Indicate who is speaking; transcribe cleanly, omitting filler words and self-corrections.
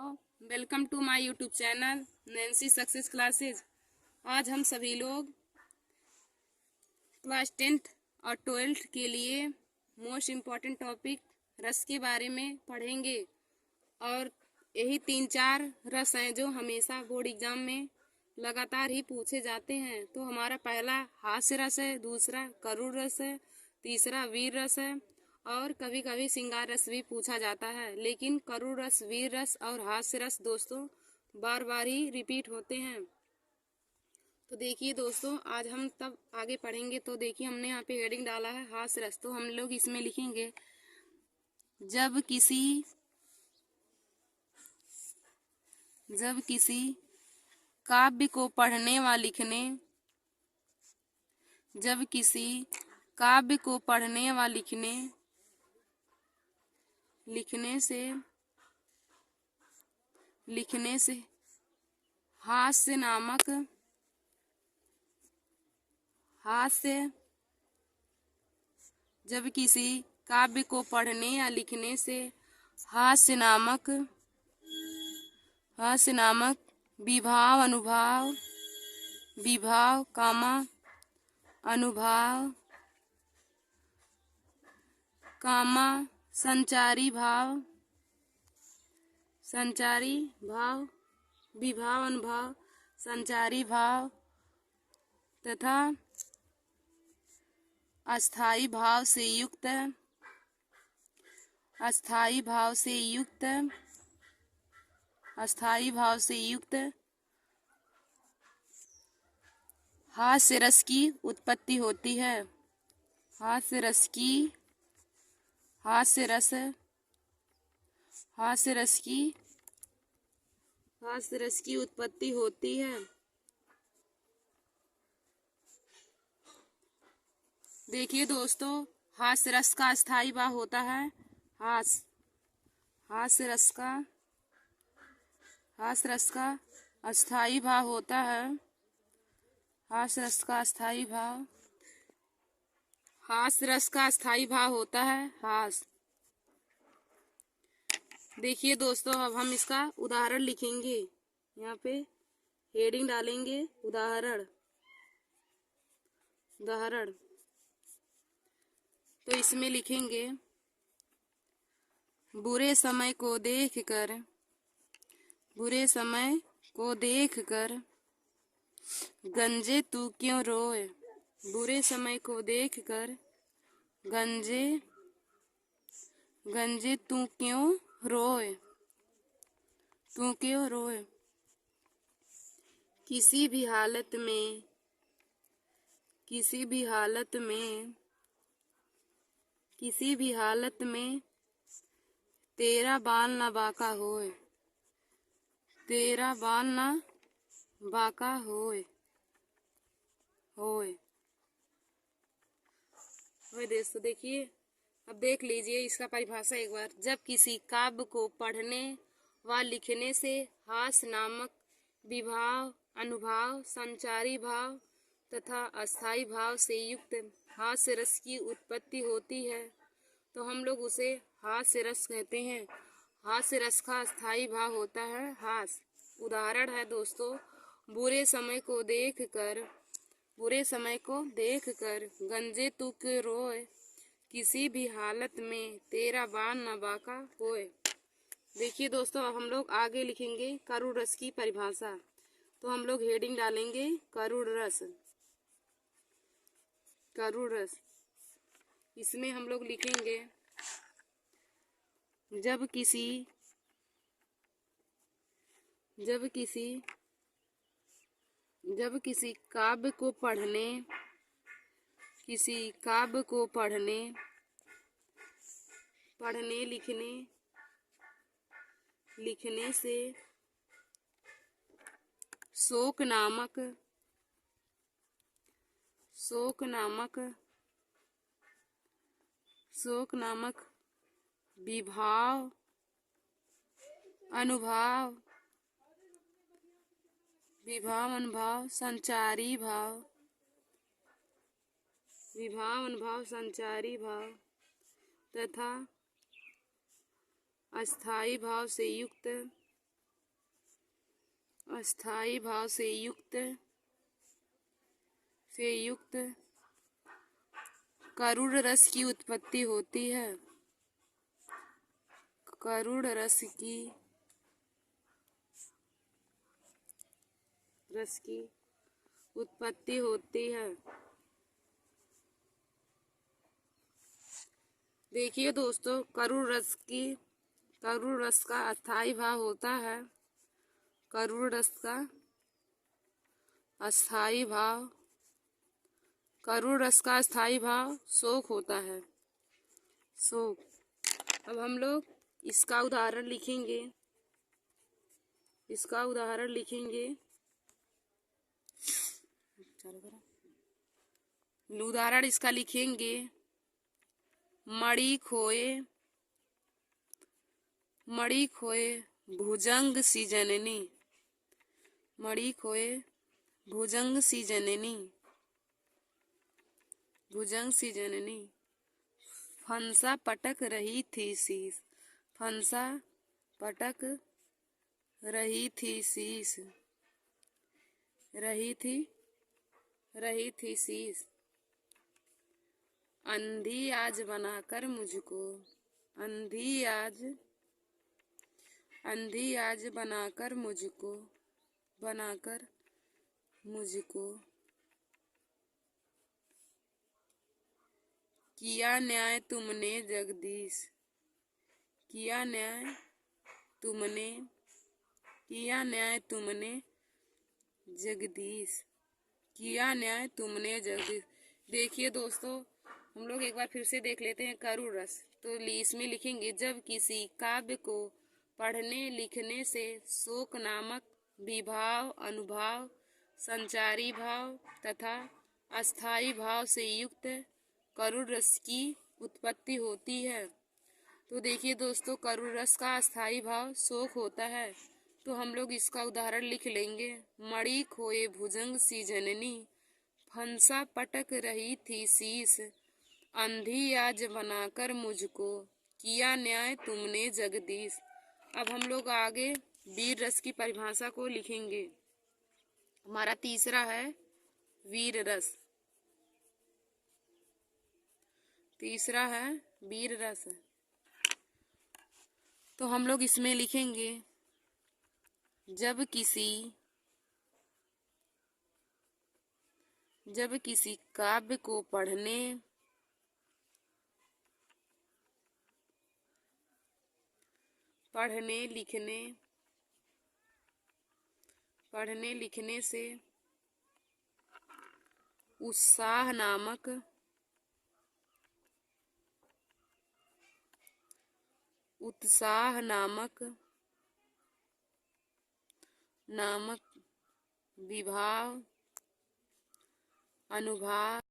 Speaker 1: Welcome to my YouTube channel Nancy success classes. आज हम सभी लोग क्लास 10th और 12th के लिए मोस्ट इम्पॉर्टेंट टॉपिक रस के बारे में पढ़ेंगे। और यही 3-4 रस हैं जो हमेशा बोर्ड एग्जाम में लगातार ही पूछे जाते हैं। तो हमारा पहला हास्य रस है, दूसरा करुण रस है, तीसरा वीर रस है और कभी कभी श्रृंगार रस भी पूछा जाता है। लेकिन करुण रस, वीर रस और हास्य रस दोस्तों बार बार ही रिपीट होते हैं। तो देखिए दोस्तों, आज हम तब आगे पढ़ेंगे। तो देखिए हमने यहाँ पे हेडिंग डाला है हास्य रस। तो हम लोग इसमें लिखेंगे जब किसी काव्य को पढ़ने व लिखने जब किसी काव्य को पढ़ने व लिखने से जब किसी काव्य को पढ़ने या लिखने से हास्य नामक विभाव अनुभव संचारी भाव तथा अस्थाई भाव से युक्त हास्य रस की उत्पत्ति होती है। हास्य रस की उत्पत्ति होती है। देखिए दोस्तों, हास्य रस का अस्थाई भाव होता है हास्य रस का अस्थाई भाव होता है हास्य रस का अस्थाई भाव होता है हास। देखिए दोस्तों, अब हम इसका उदाहरण लिखेंगे। यहाँ पे हेडिंग डालेंगे उदाहरण। तो इसमें लिखेंगे बुरे समय को देखकर गंजे तू क्यों रोए। बुरे समय को देखकर गंजे तू क्यों रोए। किसी भी हालत में तेरा बाल न बाका होए। दोस्तों देखिए, अब देख लीजिए इसका परिभाषा एक बार। जब किसी काव्य को पढ़ने व लिखने से हास्य नामक विभाव अनुभव संचारी भाव तथा अस्थाई भाव से युक्त हास्य रस की उत्पत्ति होती है तो हम लोग उसे हास्य रस कहते हैं। हास्य रस का अस्थाई भाव होता है हास। उदाहरण है दोस्तों, बुरे समय को देखकर गंजे तू क्यों रोए। किसी भी हालत में तेरा बाल न बाका होए। देखिए दोस्तों, अब हम लोग आगे लिखेंगे करुण रस की परिभाषा। तो हम लोग हेडिंग डालेंगे करुण रस। इसमें हम लोग लिखेंगे जब किसी काव्य को पढ़ने लिखने से शोक नामक विभाव अनुभव संचारी भाव तथा अस्थाई भाव से युक्त अस्थाई भाव से युक्त करुण रस की उत्पत्ति होती है। करुण रस की उत्पत्ति होती है। देखिए दोस्तों, करुण रस का अस्थाई भाव होता है। करुण रस का अस्थाई भाव शोक होता है। शोक। अब हम लोग इसका उदाहरण लिखेंगे। उदाहरण इसका लिखेंगे। मणि खोए भुजंग सी जननी। मणि खोए भुजंग सी जननी। फंसा पटक रही थी शीश। फंसा पटक रही थी शीश। रही थी शीश। अंधी आज बनाकर मुझको। अंधी आज बनाकर मुझको। किया न्याय तुमने जगदीश। किया न्याय तुमने जगदीश। देखिए दोस्तों, हम लोग एक बार फिर से देख लेते हैं करुण रस। तो इसमें लिखेंगे, जब किसी काव्य को पढ़ने लिखने से शोक नामक विभाव, अनुभाव, संचारी भाव तथा अस्थाई भाव से युक्त करुण रस की उत्पत्ति होती है। तो देखिए दोस्तों, करुण रस का अस्थाई भाव शोक होता है। तो हम लोग इसका उदाहरण लिख लेंगे। मणि खोए भुजंग सी जननी। फंसा पटक रही थी शीश। अंधी आज बनाकर मुझको। किया न्याय तुमने जगदीश। अब हम लोग आगे वीर रस की परिभाषा को लिखेंगे। हमारा तीसरा है वीर रस। तो हम लोग इसमें लिखेंगे, जब किसी काव्य को पढ़ने लिखने से उत्साह नामक विभाव, अनुभाव,